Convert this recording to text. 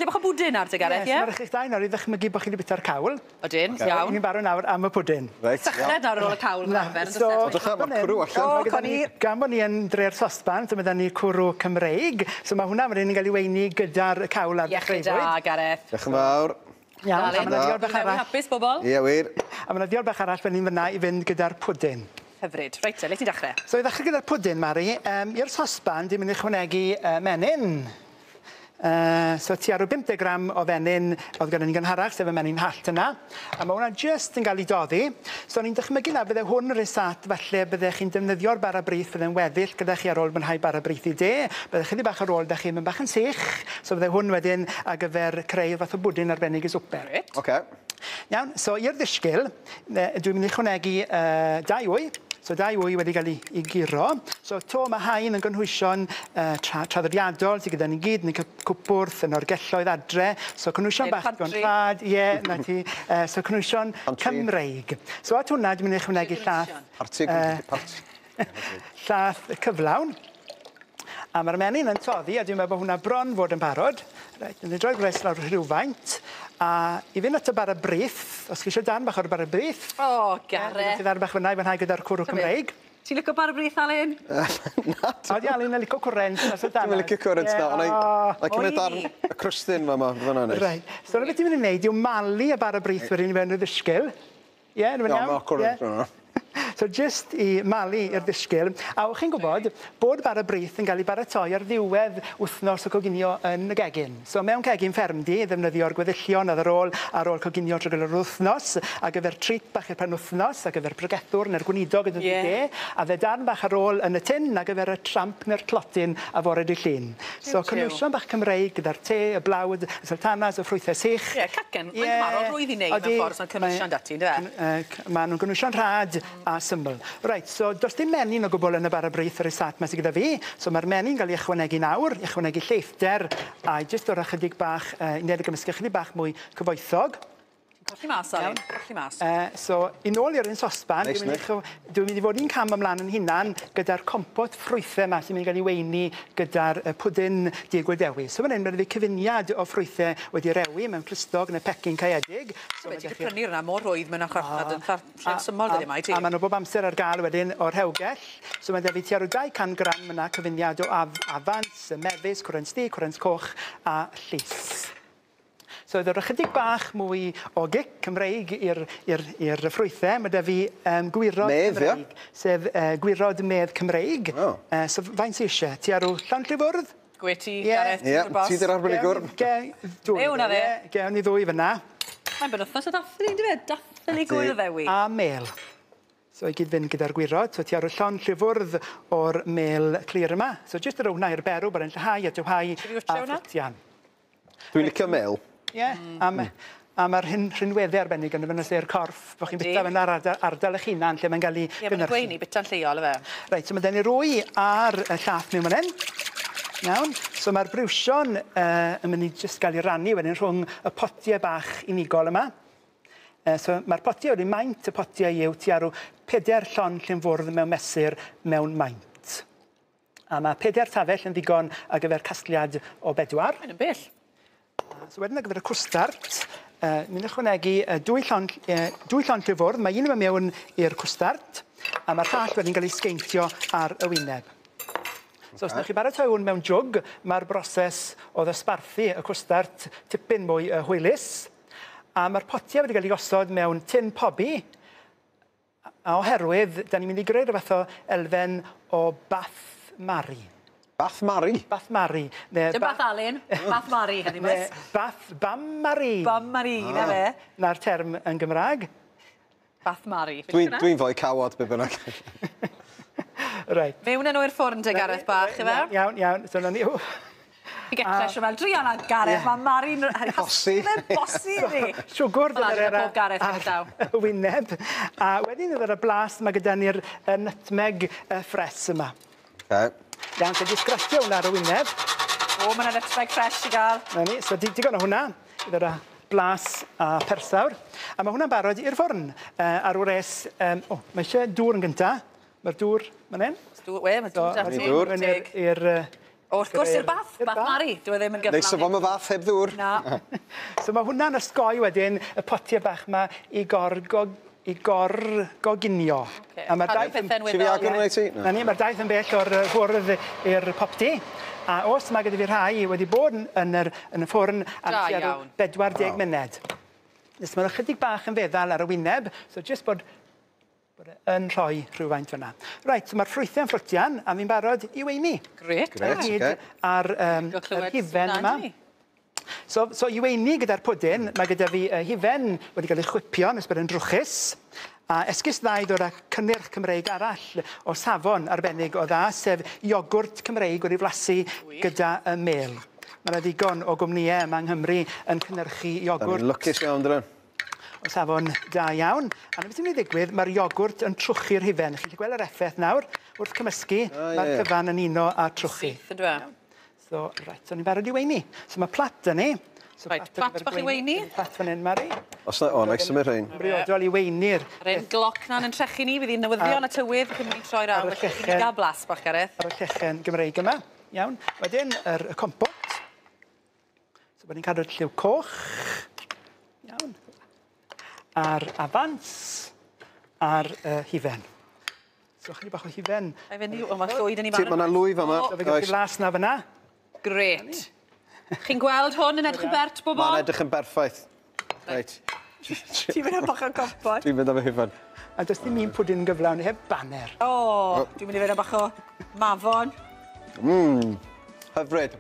Falle bach o bwdyn ar dy Gareth, ie? Mae'r eich da nawr i ddechmygu bod chi wedi bita'r cawl. Ydyn, iawn. Ni'n barod nawr am y pwdyn. Sychled nawr ar ôl y cawl. Gan bod ni yn dre'r sosban, so mae da ni cwrw Cymreig. So mae hwnna wedi cael ei weini gyda'r cawl ar ddechreufwyd. Iechyd da, Gareth. Diolch yn fawr. Iawn, a mae diolch bach arall. Hapus, bobl? Ie, wir. A mae diolch bach arall fan ni'n fyna i fynd gyda'r pwdyn. Hyfryd. Reit, le ti'n dechrau? So i ddechrau gyda'r pwdyn, Mari, i'r sosban, dwi'n mynd i chwanegu menyn. So tua rhyw 50 gram o fenyn oedd gyda ni gynharach, sef y menyn hallt yna. A mae hwnna jyst yn cael ei doddi. So ni'n dychmygu na bydde hwn yr isat, falle byddech chi'n defnyddio'r bara brith bydde'n weddill gyda chi ar ôl mwynhau bara brith i de. Byddech chi bach ar ôl, da chi mynd bach yn sych. So bydde hwn wedyn ar gyfer creu fath o bwdyn arbennig i swper. Oce. Iawn, so i'r ddisgyl, dwi'n mynd i chwanegu 2 wy. So 2 wy wedi cael ei giro. So to mae haen yn gynhwysion traddodiadol sydd gyda ni gyd, ni'n cwpwrth yn orgelloedd adre. So cynhwysion bach o'n rhad, ie, na ti. So cynhwysion Cymreig. So at hwnna dwi'n mynd i chwnegu llath cyflawn. A mae'r menyn yn toddi, a dwi'n meddwl bod hwnna bron fod yn barod. Reit, dwi'n droi gres lawr rhywfaint. A i fynd at y bara brith, os chi eisiau darn bach o'r bara brith. O, Gareth. Darn bach fyna i fynnhau gyda'r cwrw Cymreig. Ti'n licio bara brith, Alun? O, di Alun yn licio cwrent. Dwi'n licio cwrent na. Na cymryd darn y crwstyn fyna. Reit. So, beth ti'n mynd i wneud yw malu y bara brith wedyn i fewn y ddisgyl. Ie, yn mynd iawn? Mae cwrent yna. So, just i malu i'r ddisgyl. A o'ch chi'n gwybod bod bara brith yn cael ei baratoi ar ddiwedd wythnos o coginio yn y gegin. So, mewn cegin ffermdi, ddefnyddio'r gweddillion ar ôl coginio drwy gyda'r wythnos, a gyfer trit bach i'r penwythnos, a gyfer pregethwr neu'r gweinidog yn dod i de, a fe darn bach ar ôl yn y tin, a gyfer y tramp neu'r clotyn a fore di llun. So, cynwysion bach Cymreig gyda'r te, y blawd, y sultanas, y ffrwythau sych. Ie, cacen. Mae'n marod rwydd i wneud mewn ffordd sy'n cynwysion dati, ynddo? Mae nhw'n cynwysion rhad a syml. Reit, so does dim menyn o gwbl yn y bara brith yr isat yma sydd gyda fi. So mae'r menyn gael ei ychwanegu nawr, ychwanegu lleithder, a jyst o'r ychydig bach, i wneud y gymysgu ychydig bach mwy cyfoethog. Colli mas, Alun. Colli mas. So, i nôl i'r un sosban, dwi'n mynd i fod un cam ymlaen yn hunan gyda'r compot ffrwythau yma sy'n mynd i gael ei weini gyda'r pwdyn Dydd Gwyl Dewi. So, fan hyn, mae'n cyfuniad o ffrwythau wedi rewi mewn clustog neu pecyn caeedig. So, wedi prynu hwnna mor rwydd mewn achorchad yn llawn symol dydy yma i ti. A maen nhw bob amser ar gael wedyn o'r hewgell. So, mae'n defi tua 200 gram yna cyfuniad o afans, mefus, cwrent sti, cwrent coch a llys. So, ydw'r ychydig bach mwy o gic Cymreig i'r ffrwythau. Mae da fi gwirod Cymreig, sef gwirod medd Cymreig. So, faint sy'n eisiau? Ti ar o Llanllifwrdd? Gweti, Gareth, ti'n bos. Ti di'r arbenigwr. Hwnna fe. Gewn ni ddwy fyna. Mae'n benwthnos o dathlu, di fe? Dathlu Gwyl Ddewi. A mel. So, i gyd fynd gyda'r gwirod. So, ti ar o Llanllifwrdd o'r mel clir yma. So, jyst yr wnau i'r berw, bod e'n lleihau a dywhau a ffritian. Dwi'n licio mel. Ie, a mae'r rhinweddau arbennig yn y fynyse'r corff, bod chi'n bita fe'n ardal eich hunan lle mae'n cael ei gynhyrchu. Ie, mae'n gweini, bita'n lleol y fe. Reit, so mae dyn ni rwy ar y llath mewn fan hyn. Iawn. So mae'r briwsion yn mynd i jyst gael ei rannu wedyn rhwng y potiau bach unigol yma. So mae'r potiau wedi maint, y potiau yw ti ar 4 llon llynfwrdd mewn mesur mewn maint. A mae 4 tafell yn ddigon ar gyfer casgliad o 4. Mae'n yn bell. So wedyn ar gyfer y cwstart, mynd ychwanegu 2 llon llynfwrdd. Mae un yma mewn i'r cwstart, a mae'r llall wedyn cael ei sgeintio ar y wyneb. So os ydych chi baratoi hwn mewn jwg, mae'r broses o ddosbarthu y cwstart tipyn mwy hwylus. A mae'r potiau wedi cael ei gosod mewn tin pobi. A oherwydd, da ni'n mynd i greu rhywbeth o elfen o bath mari. Bath Mari? Bath Mari. Dim Bath Alun, Bath Mari, hynny mes. Bam Mari. Bam Mari, na fe. Na'r term yn Gymraeg. Bath Mari. Dwi'n fwy cawod, be bynnag. Reit. Mewn yn o'r ffwrn te Gareth bach, efe? Iawn. So, na ni... I gallai eisiau fel, dri anna Gareth, mae Mari'n... Bosi. Bosi, fi. Siwgr gyda'r Gareth yn llaw. Y wyneb. A wedyn gyda'r blas, mae gyda ni'r nutmeg ffres yma. Iawn, so di sgratio hwnna ar y wyneb. O, mae'n nutmeg ffres i gael. Na ni, so digon o hwnna, gyda'r blas a persawr. A mae hwnna'n barod i'r ffwrn. Ar wres, mae eisiau dŵr yn gyntaf. Mae'r dŵr, mae'n hyn. Mae dŵr dati. I'r... O, wrth gwrs, i'r bath. Bath Mari. Dwi ddim yn gyflawn. Neu safon y fath heb ddŵr. Na. So mae hwnna'n ysgoi wedyn y potiau bach yma i gorginio. A mae'r daith yn... Ti fi agor yn ei ti? Na ni, mae'r daith yn bell o'r bwrdd i'r popti. A os mae gyda fi rhai wedi bod yn y ffwrn am tua 40 munud. Nes mae'n ychydig bach yn feddal ar y wyneb, so jyst bod yn rhoi rhywfaint fyna. Reit, so mae'r ffrwythau'n fflwtian, a fi'n barod i weini. Gret. Ar hifen yma. So i weini gyda'r pwdyn, mae gyda fi hifen wedi cael ei chwipio nes bod yn drwchus. A esgus ddau ddod â cynnyrch Cymreig arall o safon arbennig o dda, sef iogwrt Cymreig wedi flasu gyda y mel. Mae yna ddigon o gwmnïau yma yng Nghymru yn cynnyrchu iogwrt. Da'n lwcus iawn, dyn o safon da iawn. A na beth sy'n mynd i ddigwydd, mae'r iogwrt yn trwchu'r hufen. Chi'n gweld yr effaith nawr, wrth cymysgu, mae'r cyfan yn uno a trwchu. So, reit, so ni'n barod i weini. So mae plat yn ni. Reit, plat bach i weini. Plat fan hyn, Mari. Os na, o, na i symud rhain. Briodol i weini'r... Yr un gloc na'n yn trechu ni, fydd hi'n newyddion y tywydd, cyn ni'n troi rawr, felly ni'n gael blas bach, Gareth. Ar y llechen Gymreig yma, iawn. Wedyn, y compot. So, bod ni'n cadw'r lliw coch. Iawn. A'r afans, a'r hifen. So, chydig bach o hifen. Mae llwyd yn ei barod. Mae yna lwy fa yma. So, fe gyda'r las na fyna. Gret. Chi'n gweld hwn yn edrych yn bert, bobl? Mae'n edrych yn berffaith. Reit. Ti'n mynd am bach o compot? Dwi'n mynd am y hyfan. A does dim un pwdyn gyflawn heb banner. O, dwi'n mynd i fynd am bach o mafon. Hyfryd.